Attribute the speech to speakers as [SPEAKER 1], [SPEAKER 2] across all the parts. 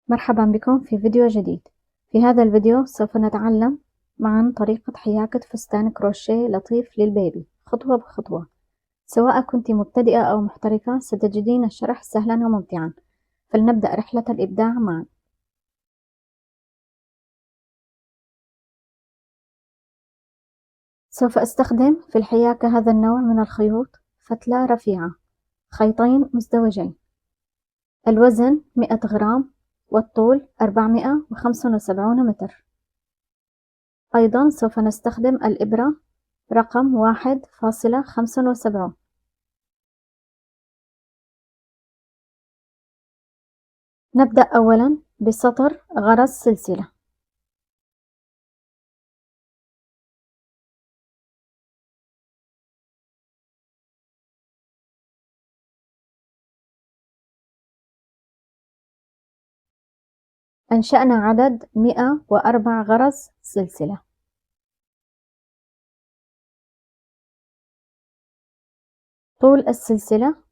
[SPEAKER 1] مرحبا بكم في فيديو جديد. في هذا الفيديو سوف نتعلم معا طريقة حياكة فستان كروشيه لطيف للبيبي خطوة بخطوة. سواء كنت مبتدئة أو محترفة ستجدين الشرح سهلا وممتعا، فلنبدأ رحلة الإبداع معا. سوف أستخدم في الحياكة هذا النوع من الخيوط: فتلة رفيعة، خيطين مزدوجين، الوزن 100 غرام، والطول 475 متر. أيضا سوف نستخدم الإبرة رقم 1.75. نبدأ أولا بسطر غرز سلسلة. أنشأنا عدد 104 غرز سلسلة. طول السلسلة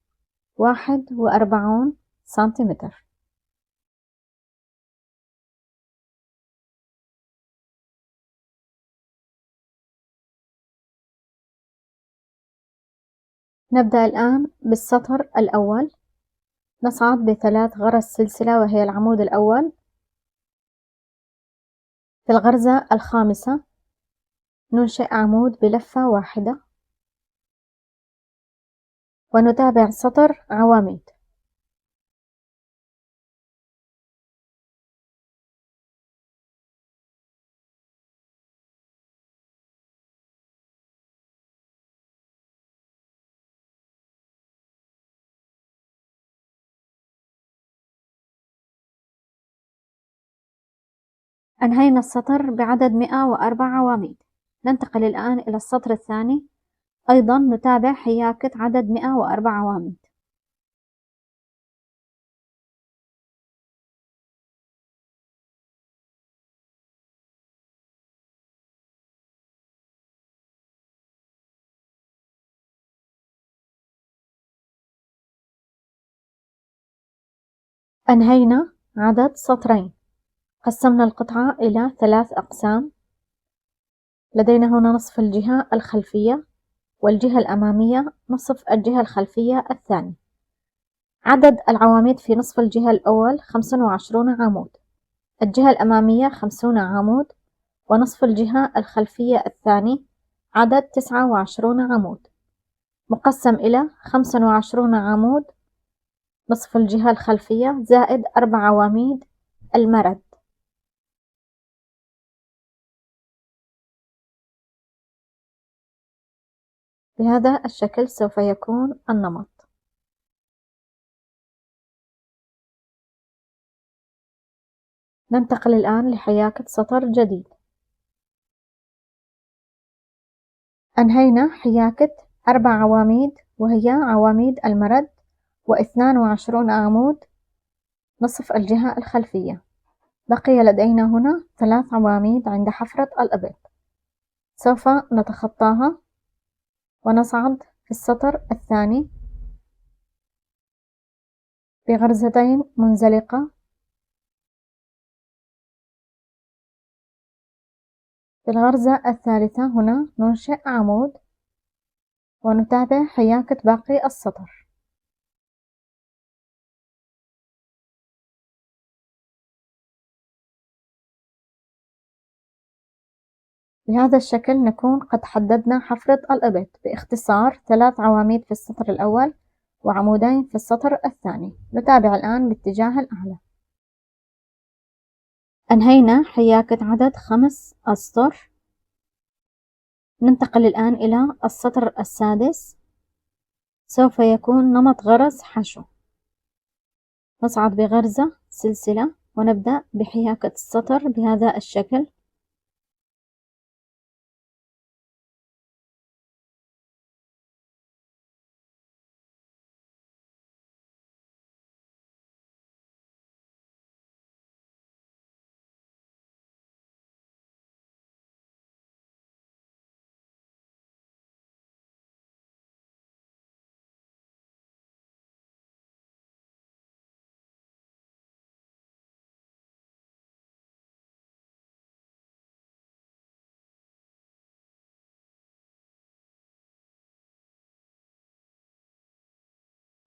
[SPEAKER 1] 41 سنتيمتر. نبدأ الآن بالسطر الأول. نصعد ب3 غرز سلسلة وهي العمود الأول. في الغرزة الخامسة ننشئ عمود بلفة واحدة، ونتابع سطر عواميد. أنهينا السطر بعدد 104 عواميد. ننتقل الآن إلى السطر الثاني، أيضا نتابع حياكة عدد 104 عواميد. أنهينا عدد سطرين. قسمنا القطعة إلى 3 أقسام. لدينا هنا نصف الجهة الخلفية، والجهة الأمامية نصف الجهة الخلفية الثاني. عدد العواميد في نصف الجهة الأول 25 عمود، الجهة الأمامية 50 عمود، ونصف الجهة الخلفية الثاني عدد 29 عمود، مقسم إلى 25 عمود نصف الجهة الخلفية زائد 4 عواميد المرد. بهذا الشكل سوف يكون النمط. ننتقل الآن لحياكة سطر جديد. أنهينا حياكة 4 عواميد وهي عواميد المرد، و22 عمود نصف الجهة الخلفية. بقي لدينا هنا 3 عواميد عند حفرة الإبط. سوف نتخطاها ونصعد في السطر الثاني بغرزتين منزلقة. في الغرزة الثالثة هنا ننشئ عمود ونتابع حياكة باقي السطر. بهذا الشكل نكون قد حددنا حفرة الإبط. باختصار 3 عواميد في السطر الأول وعمودين في السطر الثاني. نتابع الآن باتجاه الأعلى. أنهينا حياكة عدد 5 أسطر. ننتقل الآن إلى السطر السادس. سوف يكون نمط غرز حشو. نصعد بغرزة سلسلة ونبدأ بحياكة السطر بهذا الشكل.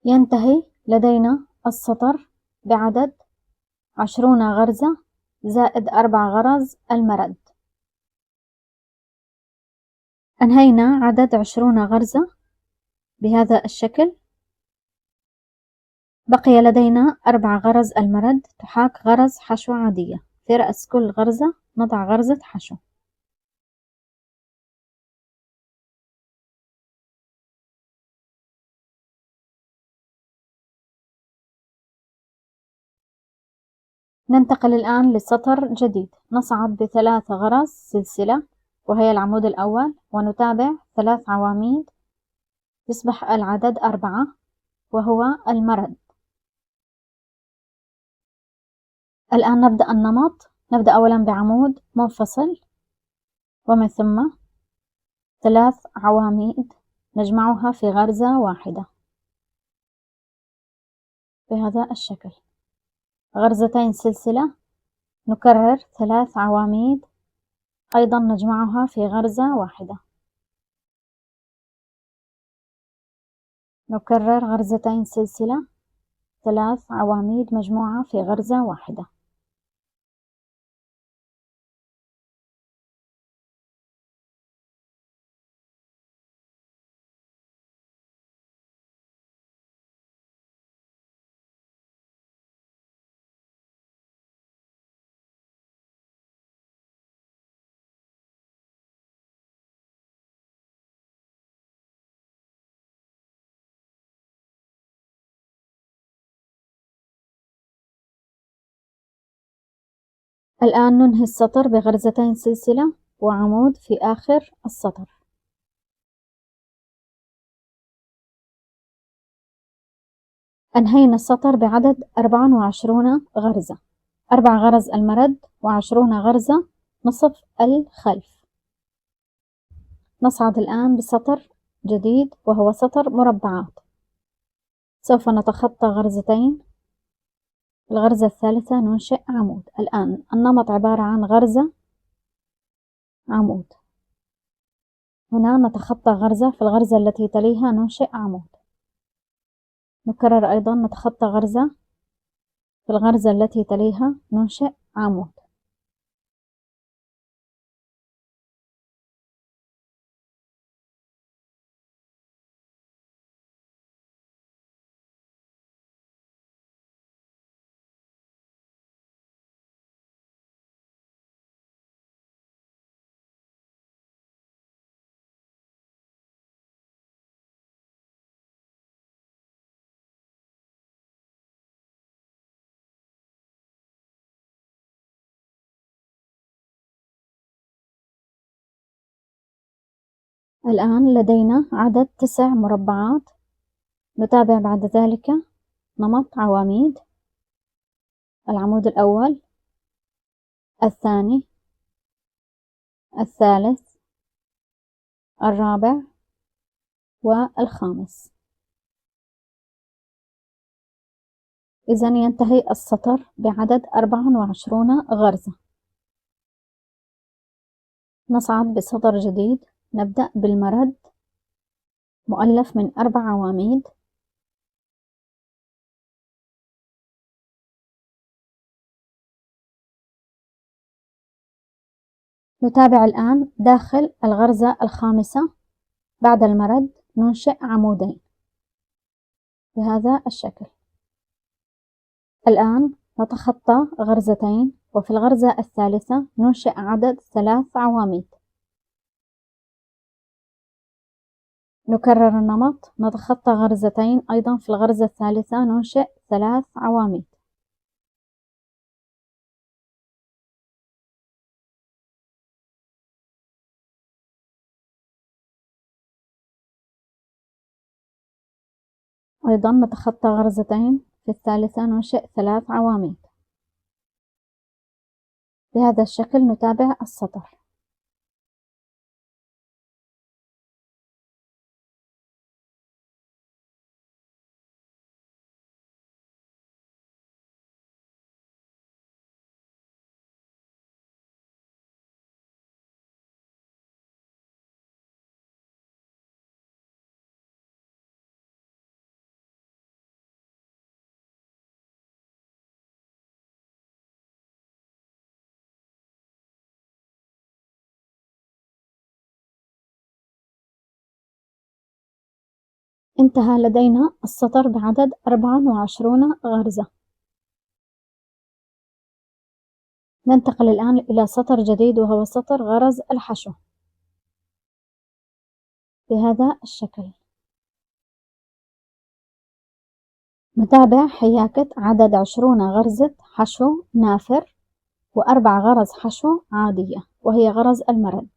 [SPEAKER 1] ينتهي لدينا السطر بعدد 20 غرزة زائد 4 غرز المرد. أنهينا عدد 20 غرزة بهذا الشكل. بقي لدينا 4 غرز المرد تحاك غرز حشو عادية. في رأس كل غرزة نضع غرزة حشو. ننتقل الآن لسطر جديد. نصعد ب3 غرز سلسلة وهي العمود الأول، ونتابع 3 عواميد يصبح العدد 4 وهو المرد. الآن نبدأ النمط. نبدأ أولا بعمود منفصل ومن ثم 3 عواميد نجمعها في غرزة واحدة بهذا الشكل. غرزتين سلسلة، نكرر 3 عواميد أيضا نجمعها في غرزة واحدة، نكرر غرزتين سلسلة، 3 عواميد مجموعة في غرزة واحدة. الآن ننهي السطر بغرزتين سلسلة وعمود في آخر السطر. أنهينا السطر بعدد 24 غرزة، 4 غرز المرد و20 غرزة نصف الخلف. نصعد الآن بسطر جديد وهو سطر مربعات. سوف نتخطى غرزتين، الغرزة الثالثة ننشئ عمود. الآن النمط عبارة عن غرزة عمود، هنا نتخطى غرزة، في الغرزة التي تليها ننشئ عمود، نكرر أيضا نتخطى غرزة، في الغرزة التي تليها ننشئ عمود. الآن لدينا عدد 9 مربعات. نتابع بعد ذلك نمط عواميد. العمود الأول، الثاني، الثالث، الرابع والخامس. إذن ينتهي السطر بعدد 24 غرزة. نصعد بسطر جديد. نبدأ بالمرد مؤلف من 4 عواميد. نتابع الآن داخل الغرزة الخامسة بعد المرد ننشئ عمودين بهذا الشكل. الآن نتخطى غرزتين، وفي الغرزة الثالثة ننشئ عدد 3 عواميد. نكرر النمط، نتخطى غرزتين أيضا، في الغرزة الثالثة ننشئ 3 عواميد. أيضا نتخطى غرزتين، في الثالثة ننشئ 3 عواميد. بهذا الشكل نتابع السطر. انتهى لدينا السطر بعدد 24 غرزة. ننتقل الآن إلى سطر جديد وهو سطر غرز الحشو بهذا الشكل. نتابع حياكة عدد 20 غرزة حشو نافر و4 غرز حشو عادية وهي غرز المرد.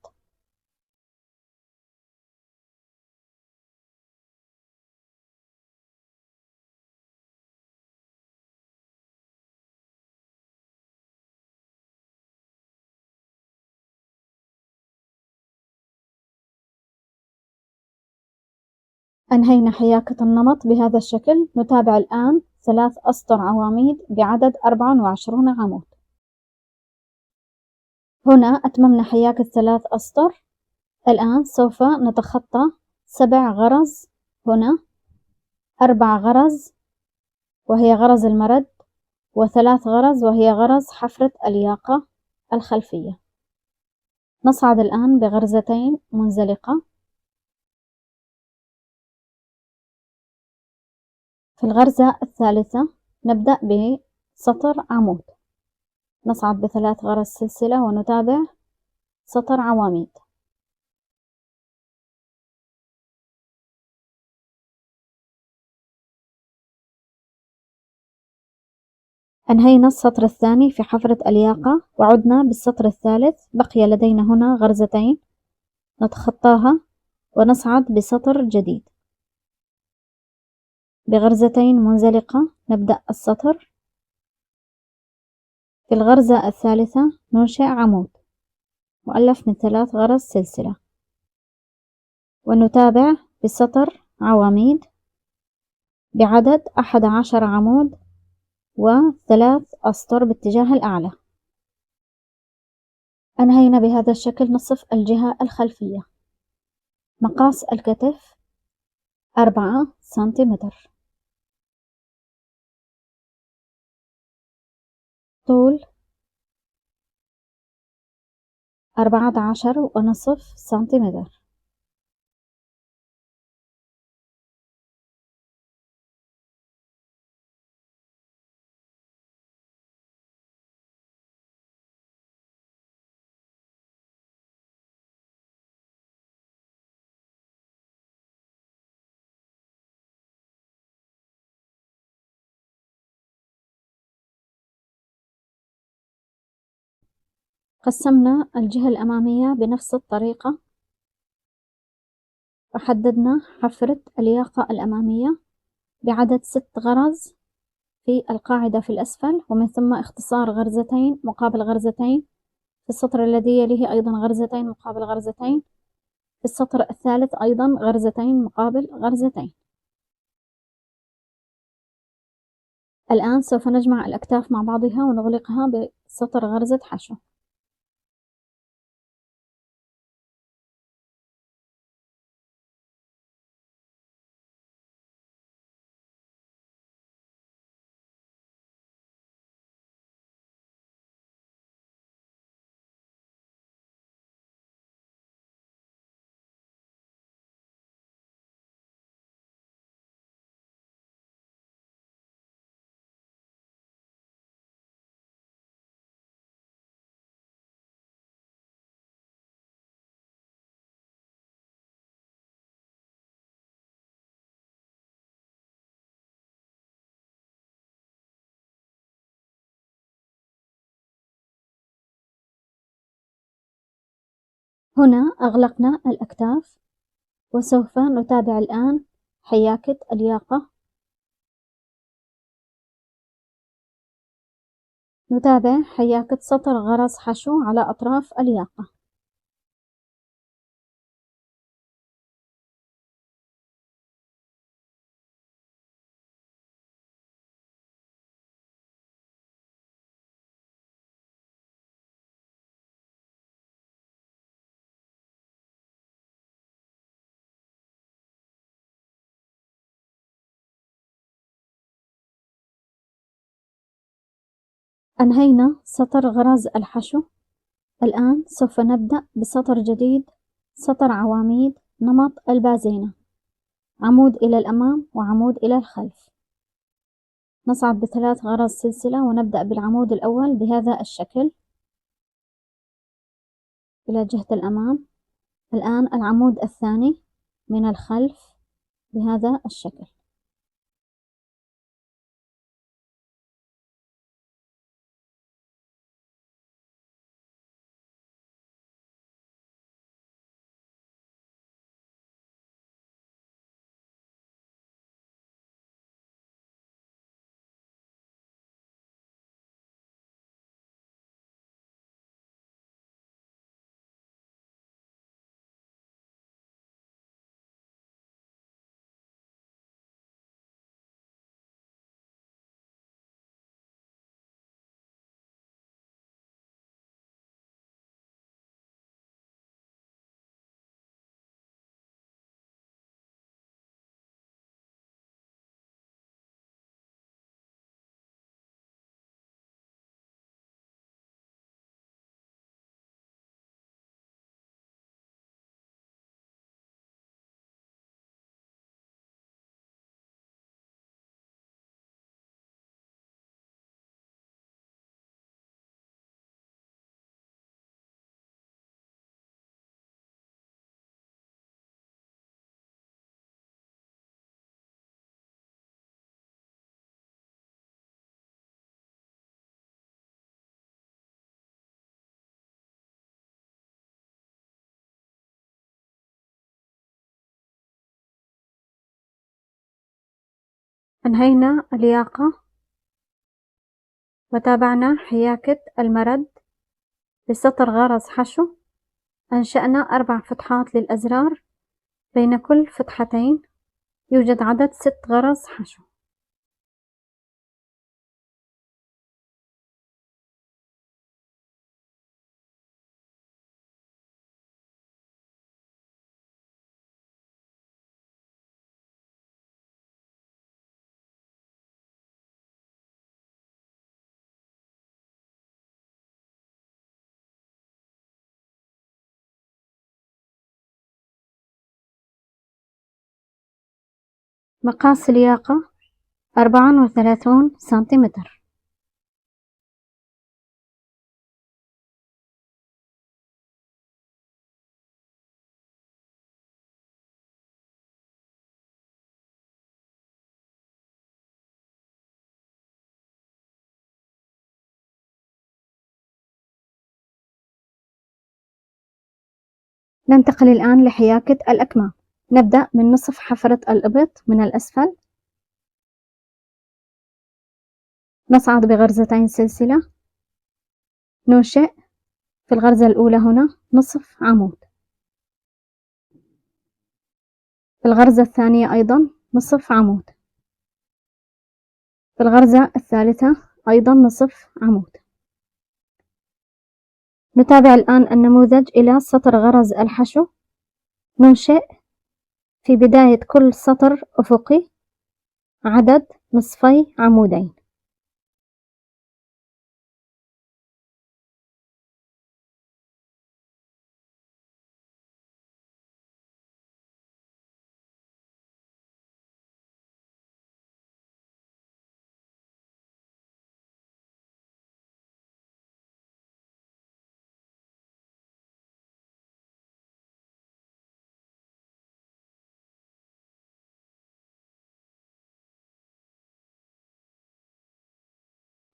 [SPEAKER 1] أنهينا حياكة النمط بهذا الشكل. نتابع الآن 3 أسطر عواميد بعدد 24 عمود. هنا أتممنا حياكة 3 أسطر. الآن سوف نتخطى 7 غرز، هنا 4 غرز وهي غرز المرد، و3 غرز وهي غرز حفرة الياقة الخلفية. نصعد الآن بغرزتين منزلقة. في الغرزة الثالثة نبدأ بسطر عمود، نصعد ب3 غرز سلسلة ونتابع سطر عواميد. أنهينا السطر الثاني في حفرة الياقة وعدنا بالسطر الثالث. بقي لدينا هنا غرزتين نتخطاها ونصعد بسطر جديد. بغرزتين منزلقة نبدأ السطر. في الغرزة الثالثة ننشئ عمود مؤلف من 3 غرز سلسلة ونتابع بسطر عواميد بعدد 11 عمود و3 أسطر باتجاه الأعلى. أنهينا بهذا الشكل نصف الجهة الخلفية. مقاس الكتف 4 سنتيمتر، طول 14.5 سنتيمتر. قسمنا الجهة الأمامية بنفس الطريقة وحددنا حفرة الياقة الأمامية بعدد 6 غرز في القاعدة في الأسفل، ومن ثم اختصار غرزتين مقابل غرزتين. في السطر الذي يليه أيضا غرزتين مقابل غرزتين. في السطر الثالث أيضا غرزتين مقابل غرزتين. الآن سوف نجمع الأكتاف مع بعضها ونغلقها بسطر غرزة حشو. هنا أغلقنا الأكتاف وسوف نتابع الآن حياكة الياقة. نتابع حياكة سطر غرز حشو على أطراف الياقة. أنهينا سطر غرز الحشو. الآن سوف نبدأ بسطر جديد، سطر عواميد نمط البازينة. عمود إلى الأمام وعمود إلى الخلف. نصعد ب3 غرز سلسلة ونبدأ بالعمود الأول بهذا الشكل إلى جهة الأمام. الآن العمود الثاني من الخلف بهذا الشكل. أنهينا الياقة وتابعنا حياكة المرد بسطر غرز حشو. أنشأنا 4 فتحات للأزرار، بين كل فتحتين يوجد عدد 6 غرز حشو. مقاس الياقة 34 سنتيمتر. ننتقل الآن لحياكة الأكمام. نبدأ من نصف حفرة الإبط من الأسفل، نصعد بغرزتين سلسلة، ننشئ في الغرزة الأولى هنا نصف عمود، في الغرزة الثانية أيضا نصف عمود، في الغرزة الثالثة أيضا نصف عمود. نتابع الآن النموذج إلى سطر غرز الحشو. ننشئ في بداية كل سطر أفقي عدد نصفي عمودين.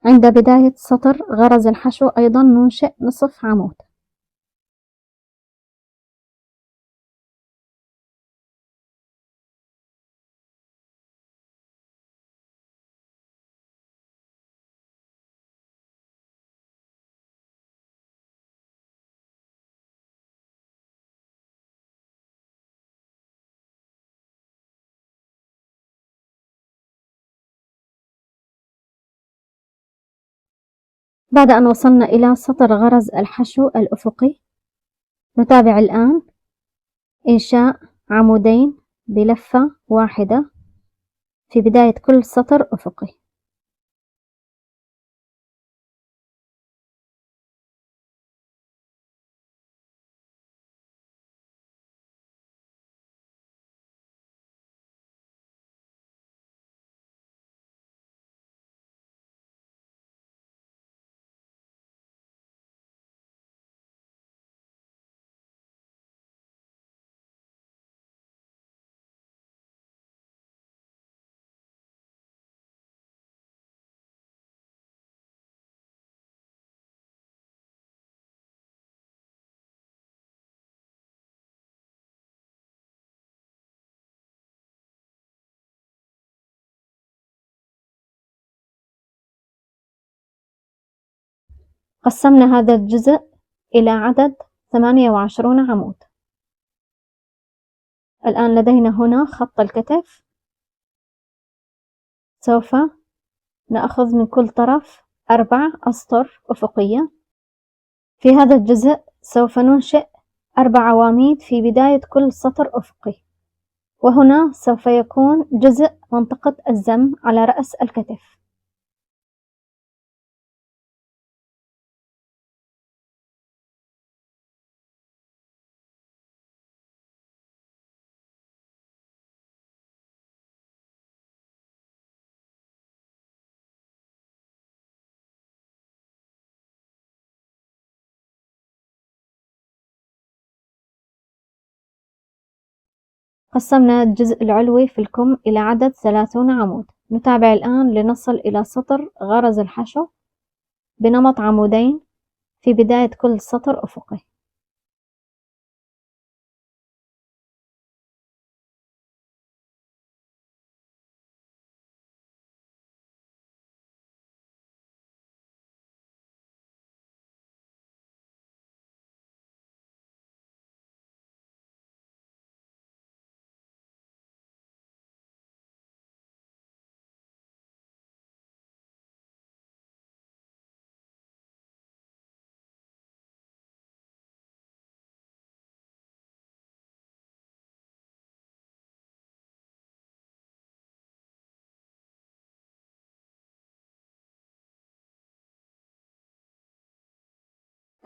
[SPEAKER 1] عند بداية سطر غرز الحشو أيضا ننشئ نصف عمود. بعد أن وصلنا إلى سطر غرز الحشو الأفقي، نتابع الآن إنشاء عمودين بلفة واحدة في بداية كل سطر أفقي. قسمنا هذا الجزء إلى عدد 28 عمود. الآن لدينا هنا خط الكتف، سوف نأخذ من كل طرف 4 أسطر أفقية. في هذا الجزء سوف ننشئ 4 عواميد في بداية كل سطر أفقي، وهنا سوف يكون جزء منطقة الزم على رأس الكتف. قسمنا الجزء العلوي في الكم إلى عدد 30 عمود. نتابع الآن لنصل إلى سطر غرز الحشو بنمط عمودين في بداية كل سطر أفقي.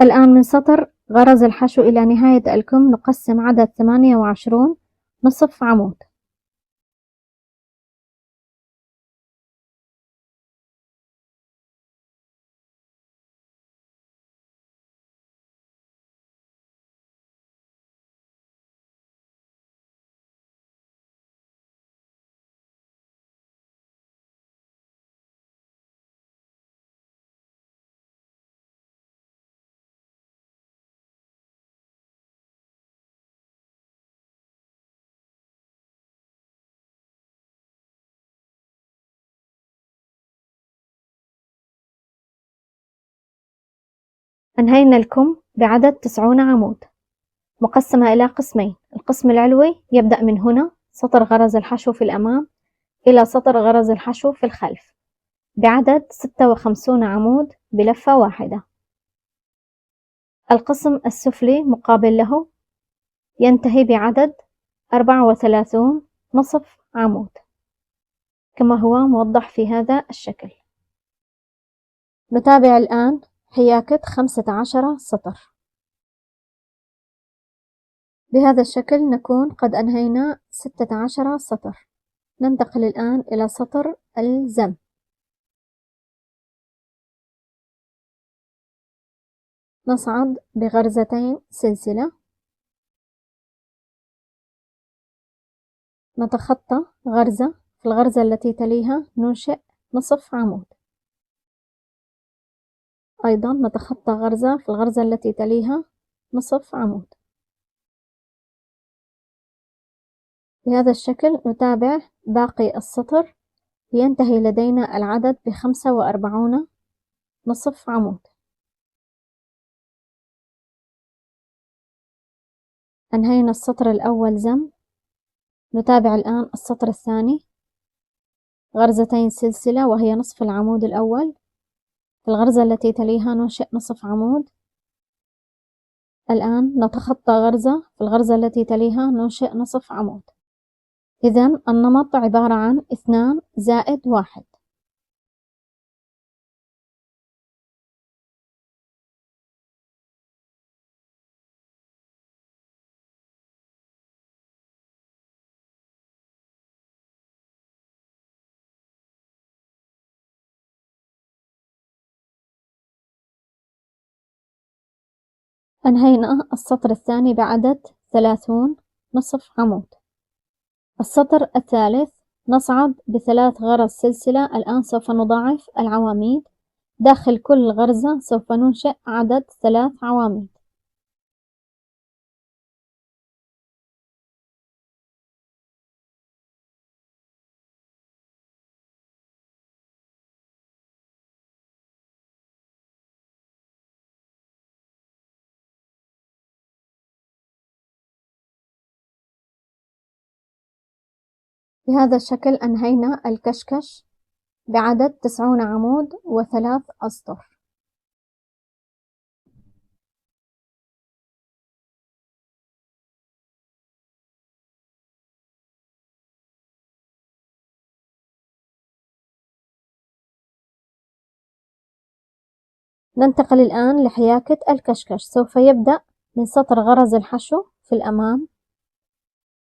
[SPEAKER 1] الآن من سطر غرز الحشو إلى نهاية الكم نقسم عدد 28 نصف عمود. أنهينا الكم بعدد 90 عمود مقسمة إلى قسمين. القسم العلوي يبدأ من هنا سطر غرز الحشو في الأمام إلى سطر غرز الحشو في الخلف بعدد 56 عمود بلفة واحدة. القسم السفلي مقابل له ينتهي بعدد 34 نصف عمود كما هو موضح في هذا الشكل. نتابع الآن حياكة 15 سطر. بهذا الشكل نكون قد أنهينا 16 سطر. ننتقل الآن إلى سطر الزم. نصعد بغرزتين سلسلة، نتخطى غرزة، في الغرزة التي تليها ننشئ نصف عمود، أيضا نتخطى غرزة، في الغرزة التي تليها نصف عمود. بهذا الشكل نتابع باقي السطر لينتهي لدينا العدد ب45 نصف عمود. أنهينا السطر الأول زم. نتابع الآن السطر الثاني، غرزتين سلسلة وهي نصف العمود الأول، في الغرزة التي تليها ننشئ نصف عمود. الآن نتخطى غرزة، في الغرزة التي تليها ننشئ نصف عمود. إذن النمط عبارة عن 2 زائد 1. أنهينا السطر الثاني بعدد 30 نصف عمود. السطر الثالث نصعد ب3 غرز سلسلة. الآن سوف نضاعف العواميد، داخل كل غرزة سوف ننشئ عدد 3 عواميد. بهذا الشكل أنهينا الكشكش بعدد 90 عمود و3 أسطر. ننتقل الآن لحياكة الكشكش. سوف يبدأ من سطر غرز الحشو في الأمام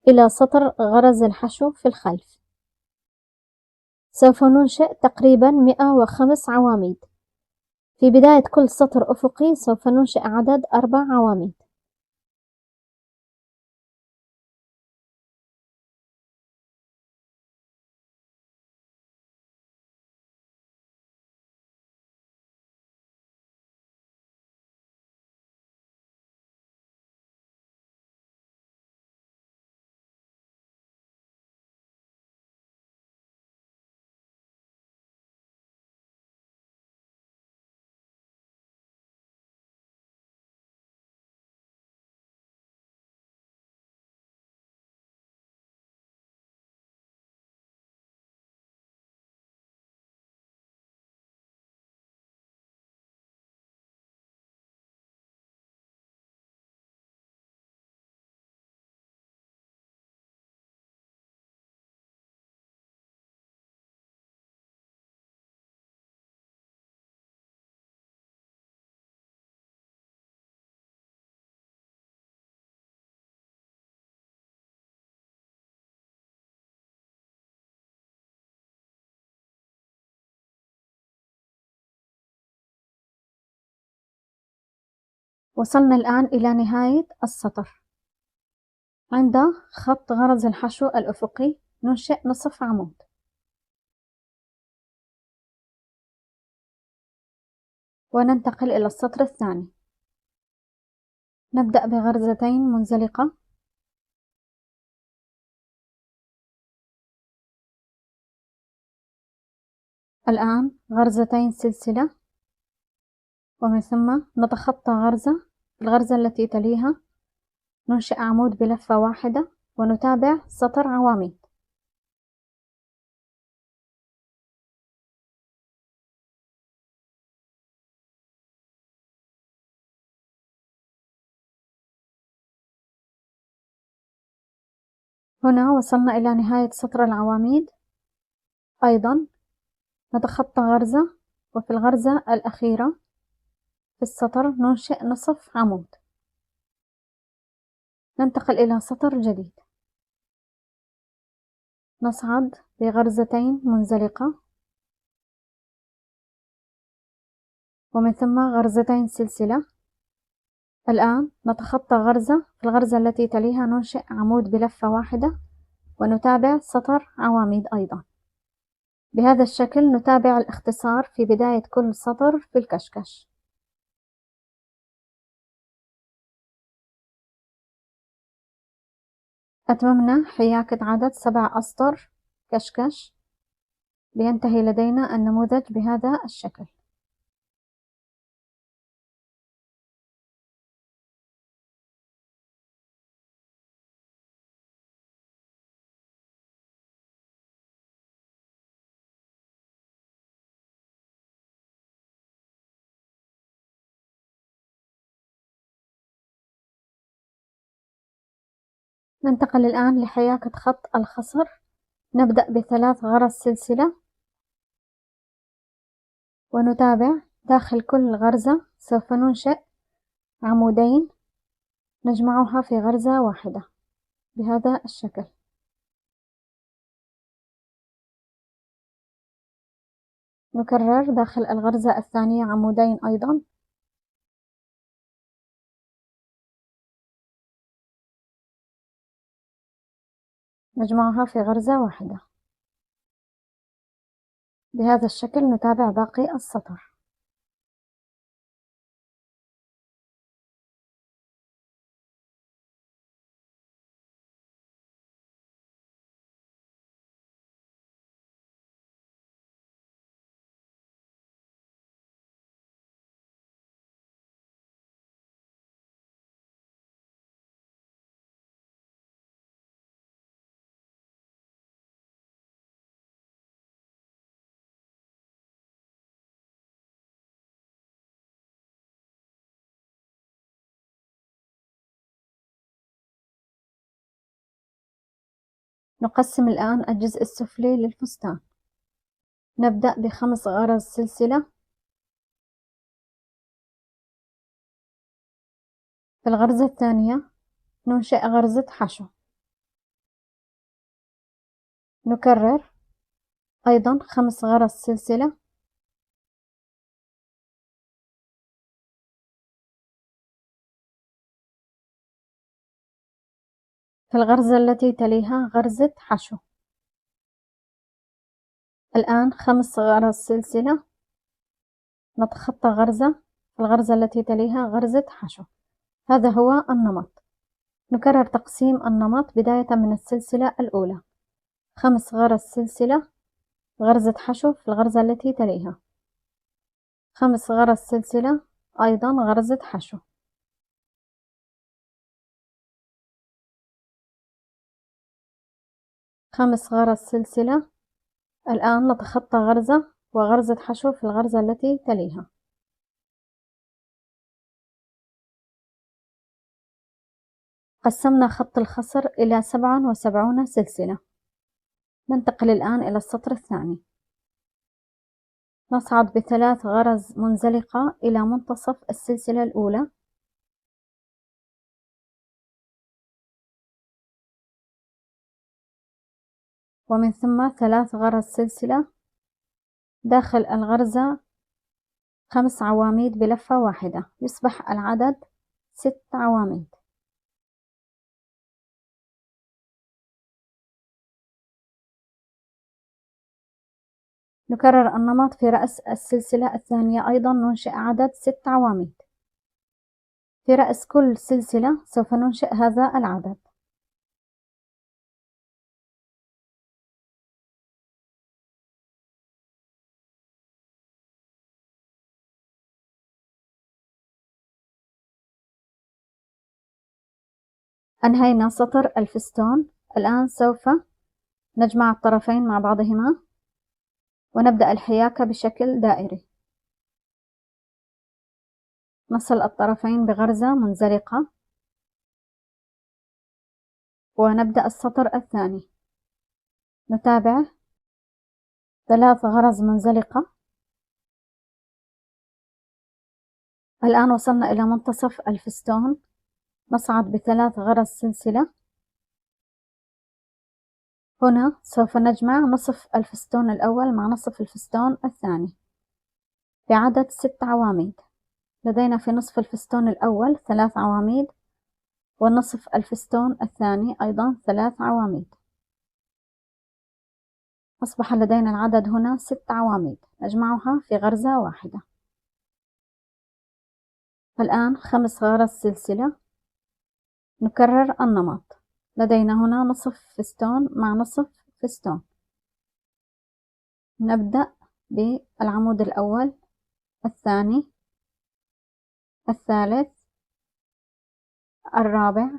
[SPEAKER 1] إلى سطر غرز الحشو في الخلف. سوف ننشئ تقريبا 105 عواميد. في بداية كل سطر أفقي سوف ننشئ عدد 4 عواميد. وصلنا الآن إلى نهاية السطر. عند خط غرز الحشو الأفقي ننشئ نصف عمود. وننتقل إلى السطر الثاني. نبدأ بغرزتين منزلقة. الآن غرزتين سلسلة، ومن ثم نتخطى الغرزة التي تليها، ننشئ عمود بلفة واحدة ونتابع سطر عواميد. هنا وصلنا إلى نهاية سطر العواميد. أيضا نتخطى غرزة، وفي الغرزة الأخيرة في السطر ننشئ نصف عمود. ننتقل إلى سطر جديد. نصعد بغرزتين منزلقة، ومن ثم غرزتين سلسلة. الآن نتخطى غرزة، في الغرزة التي تليها ننشئ عمود بلفة واحدة ونتابع سطر عواميد أيضا. بهذا الشكل نتابع الاختصار في بداية كل سطر في الكشكش. أتممنا حياكة عدد 7 أسطر كشكش، لينتهي لدينا النموذج بهذا الشكل. ننتقل الآن لحياكة خط الخصر. نبدأ ب3 غرز سلسلة، ونتابع داخل كل غرزة سوف ننشئ عمودين نجمعها في غرزة واحدة بهذا الشكل. نكرر داخل الغرزة الثانية عمودين أيضا، نجمعها في غرزة واحدة. بهذا الشكل نتابع باقي السطر. نقسم الآن الجزء السفلي للفستان. نبدأ ب5 غرز سلسلة. في الغرزة الثانية ننشئ غرزة حشو. نكرر أيضا 5 غرز سلسلة. في الغرزة التي تليها غرزة حشو. الآن 5 غرز سلسلة، نتخطى غرزة، في الغرزة التي تليها غرزة حشو. هذا هو النمط. نكرر تقسيم النمط بداية من السلسلة الأولى: 5 غرز سلسلة، غرزة حشو في الغرزة التي تليها، 5 غرز سلسلة، أيضا غرزة حشو. خمس غرز سلسلة. الآن نتخطى غرزة وغرزة حشو في الغرزة التي تليها. قسمنا خط الخصر إلى 77 سلسلة. ننتقل الآن إلى السطر الثاني. نصعد ب3 غرز منزلقة إلى منتصف السلسلة الأولى، ومن ثم 3 غرز سلسلة داخل الغرزة 5 عواميد بلفة واحدة، يصبح العدد 6 عواميد. نكرر النمط في رأس السلسلة الثانية، أيضا ننشئ عدد 6 عواميد. في رأس كل سلسلة سوف ننشئ هذا العدد. أنهينا سطر الفستان. الآن سوف نجمع الطرفين مع بعضهما ونبدأ الحياكة بشكل دائري. نصل الطرفين بغرزة منزلقة ونبدأ السطر الثاني. نتابع 3 غرز منزلقة. الآن وصلنا إلى منتصف الفستان. نصعد ب3 غرز سلسلة. هنا سوف نجمع نصف الفستان الأول مع نصف الفستان الثاني بعدد 6 عواميد. لدينا في نصف الفستان الأول 3 عواميد، ونصف الفستان الثاني أيضا 3 عواميد. أصبح لدينا العدد هنا 6 عواميد، نجمعها في غرزة واحدة. الآن 5 غرز سلسلة. نكرر النمط. لدينا هنا نصف فستان مع نصف فستان. نبدأ بالعمود الأول، الثاني، الثالث، الرابع،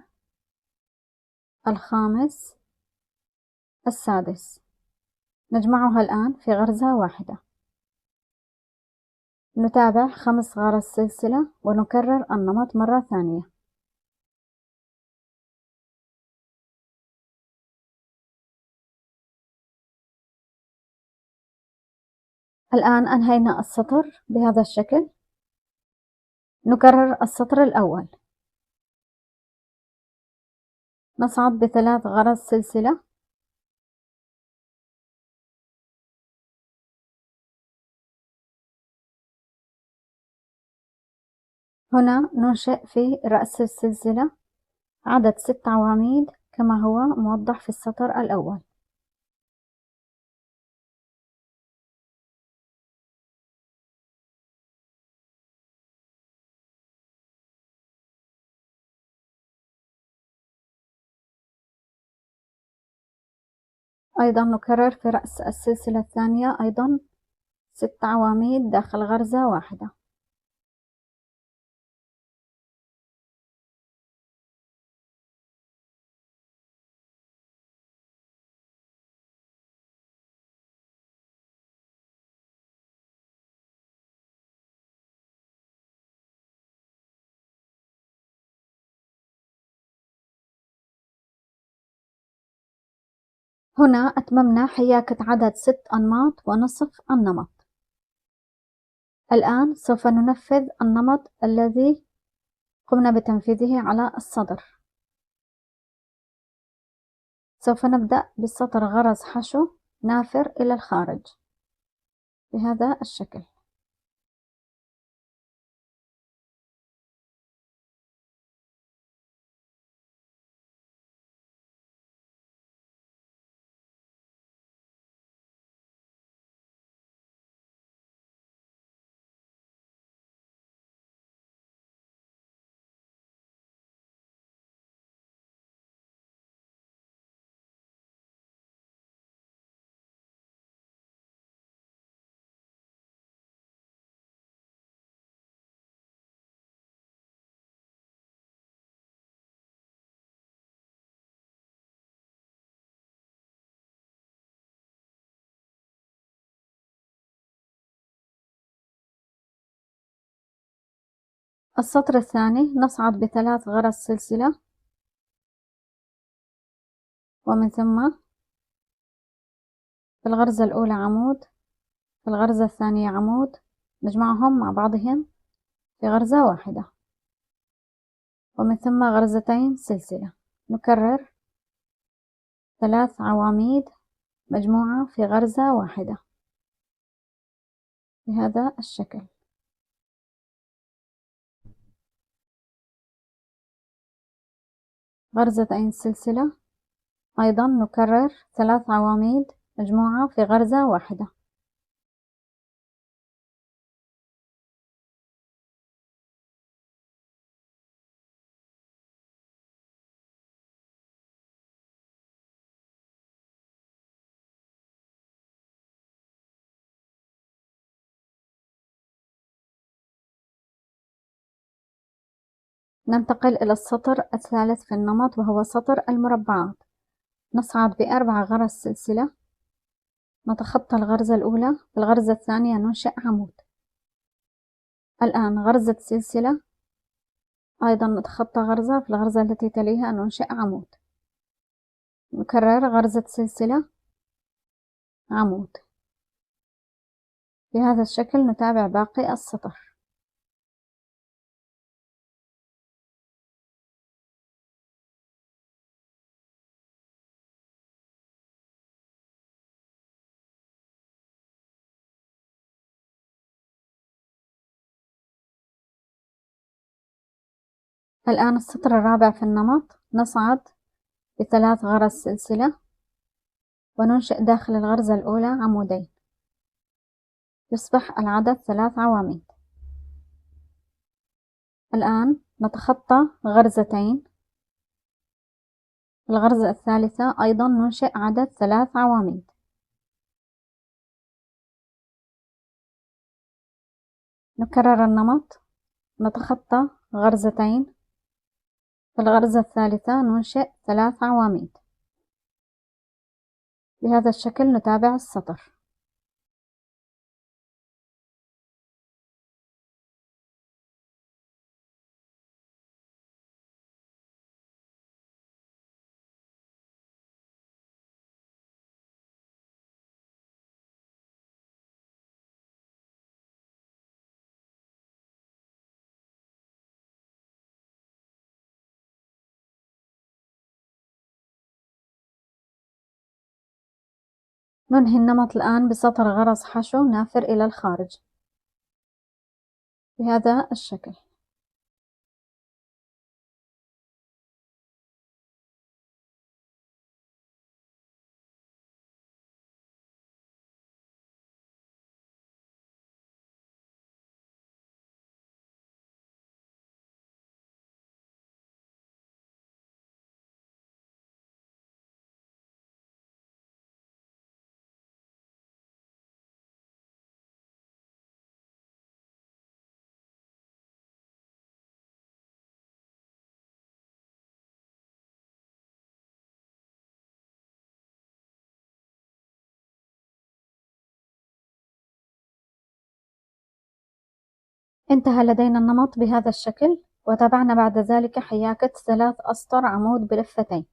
[SPEAKER 1] الخامس، السادس. نجمعها الآن في غرزة واحدة. نتابع 5 غرز سلسلة ونكرر النمط مرة ثانية. الآن أنهينا السطر بهذا الشكل. نكرر السطر الأول. نصعد ب3 غرز سلسلة. هنا ننشئ في رأس السلسلة عدد 6 عواميد كما هو موضح في السطر الأول. أيضا نكرر في رأس السلسلة الثانية أيضا 6 عواميد داخل غرزة واحدة. هنا أتممنا حياكة عدد 6 أنماط ونصف النمط. الآن سوف ننفذ النمط الذي قمنا بتنفيذه على الصدر. سوف نبدأ بالسطر غرز حشو نافر إلى الخارج بهذا الشكل. السطر الثاني نصعد ب3 غرز سلسلة، ومن ثم في الغرزة الأولى عمود، في الغرزة الثانية عمود، نجمعهم مع بعضهم في غرزة واحدة، ومن ثم غرزتين سلسلة. نكرر 3 عواميد مجموعة في غرزة واحدة بهذا الشكل. غرزتين سلسلة، أيضا نكرر 3 عواميد مجموعة في غرزة واحدة. ننتقل إلى السطر الثالث في النمط وهو سطر المربعات. نصعد ب4 غرز سلسلة، نتخطى الغرزة الأولى، في الغرزة الثانية ننشئ عمود. الآن غرزة سلسلة، أيضا نتخطى غرزة، في الغرزة التي تليها ننشئ عمود. نكرر غرزة سلسلة، عمود. بهذا الشكل نتابع باقي السطر. الآن السطر الرابع في النمط. نصعد ب3 غرز سلسلة، وننشئ داخل الغرزة الأولى عمودين، يصبح العدد 3 عواميد. الآن نتخطى غرزتين، في الغرزة الثالثة أيضا ننشئ عدد 3 عواميد. نكرر النمط، نتخطى غرزتين، في الغرزة الثالثة ننشئ 3 عواميد. بهذا الشكل نتابع السطر. ننهي النمط الآن بسطر غرز حشو نافر إلى الخارج بهذا الشكل. انتهى لدينا النمط بهذا الشكل، وتابعنا بعد ذلك حياكة 3 أسطر عمود بلفتين.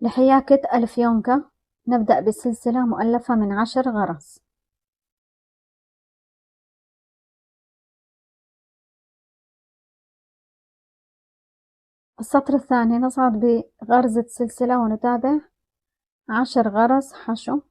[SPEAKER 1] لحياكة الفيونكة نبدأ بسلسلة مؤلفة من 10 غرز. السطر الثاني نصعد بغرزة سلسلة ونتابع 10 غرز حشو.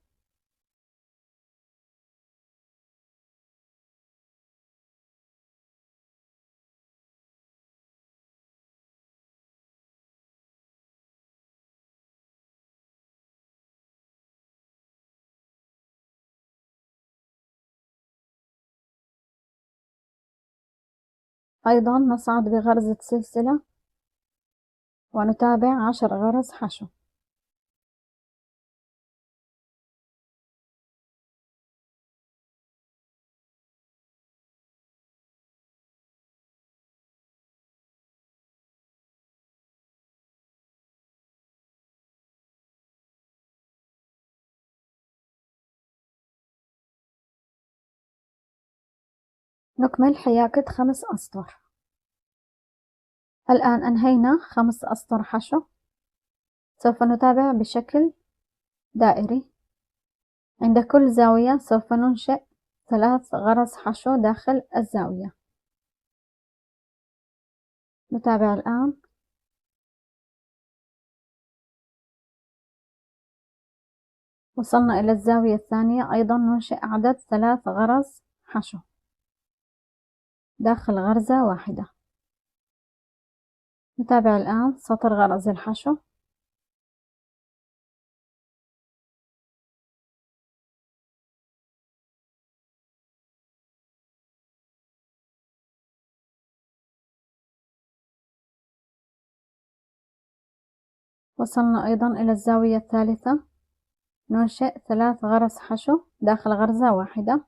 [SPEAKER 1] أيضا نصعد بغرزة سلسلة ونتابع 10 غرز حشو. نكمل حياكة 5 أسطر. الآن أنهينا 5 أسطر حشو. سوف نتابع بشكل دائري. عند كل زاوية سوف ننشئ 3 غرز حشو داخل الزاوية. نتابع الآن. وصلنا إلى الزاوية الثانية، أيضا ننشئ عدد 3 غرز حشو داخل غرزة واحدة. نتابع الآن سطر غرز الحشو. وصلنا أيضا إلى الزاوية الثالثة، ننشئ 3 غرز حشو داخل غرزة واحدة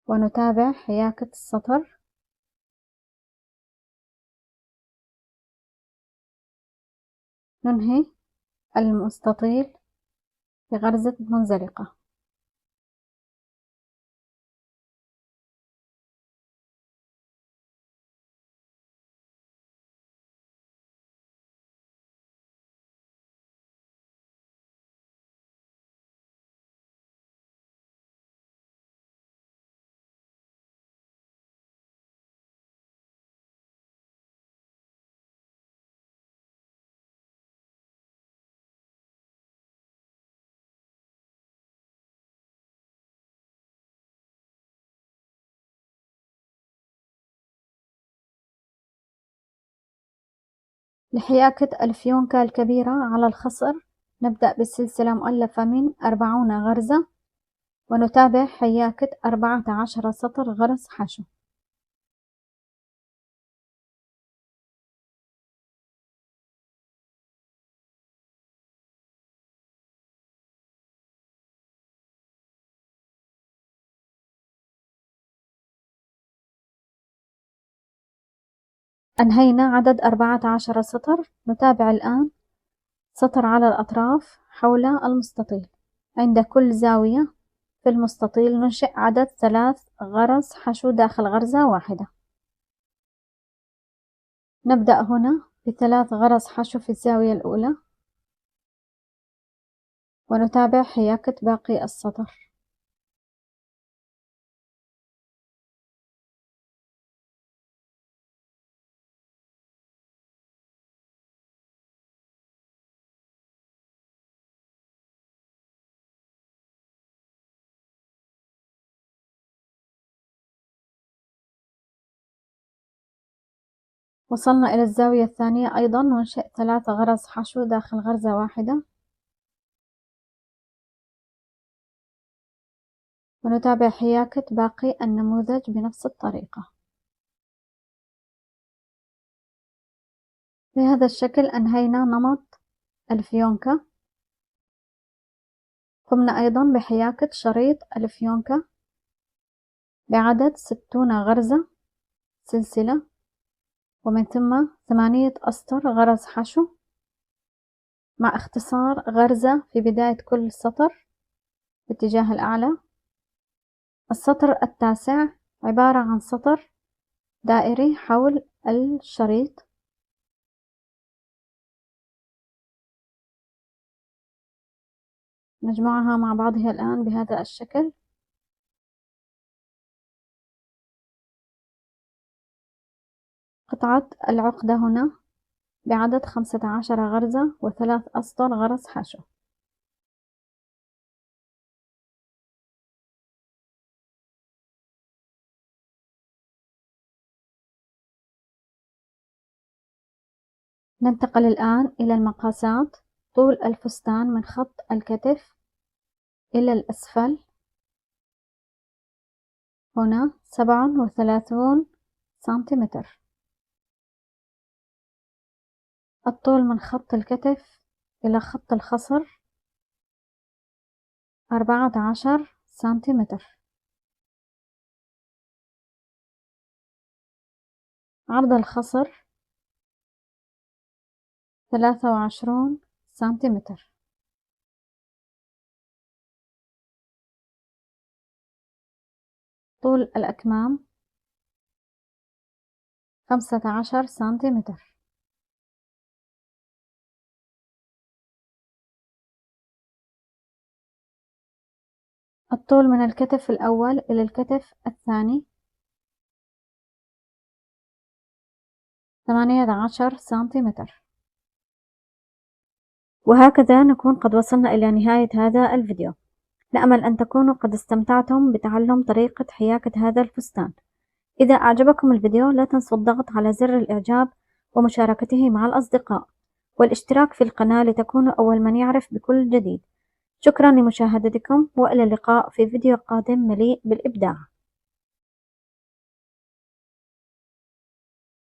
[SPEAKER 1] ونتابع حياكة السطر. ننهي المستطيل بغرزة منزلقة. لحياكة الفيونكة الكبيرة على الخصر نبدأ بالسلسلة مؤلفة من 40 غرزة ونتابع حياكة 14 سطر غرز حشو. أنهينا عدد 14 سطر. نتابع الآن سطر على الأطراف حول المستطيل. عند كل زاوية في المستطيل ننشئ عدد 3 غرز حشو داخل غرزة واحدة. نبدأ هنا ب3 غرز حشو في الزاوية الأولى ونتابع حياكة باقي السطر. وصلنا إلى الزاوية الثانية، أيضا ننشئ 3 غرز حشو داخل غرزة واحدة ونتابع حياكة باقي النموذج بنفس الطريقة. بهذا الشكل أنهينا نمط الفيونكة. قمنا أيضا بحياكة شريط الفيونكة بعدد 60 غرزة سلسلة ومن ثم 8 أسطر غرز حشو مع اختصار غرزة في بداية كل سطر باتجاه الأعلى. السطر التاسع عبارة عن سطر دائري حول الشريط. نجمعها مع بعضها الآن بهذا الشكل. قطعة العقدة هنا بعدد 15 غرزة و3 أسطر غرز حشو. ننتقل الآن إلى المقاسات. طول الفستان من خط الكتف إلى الأسفل هنا 37 سنتيمتر. الطول من خط الكتف إلى خط الخصر 14 سنتيمتر. عرض الخصر 23 سنتيمتر. طول الأكمام 15 سنتيمتر. الطول من الكتف الأول إلى الكتف الثاني 18 سنتيمتر. وهكذا نكون قد وصلنا إلى نهاية هذا الفيديو. نأمل أن تكونوا قد استمتعتم بتعلم طريقة حياكة هذا الفستان. إذا أعجبكم الفيديو لا تنسوا الضغط على زر الإعجاب ومشاركته مع الأصدقاء والاشتراك في القناة لتكونوا أول من يعرف بكل جديد. شكرا لمشاهدتكم وإلى اللقاء في فيديو قادم مليء بالإبداع.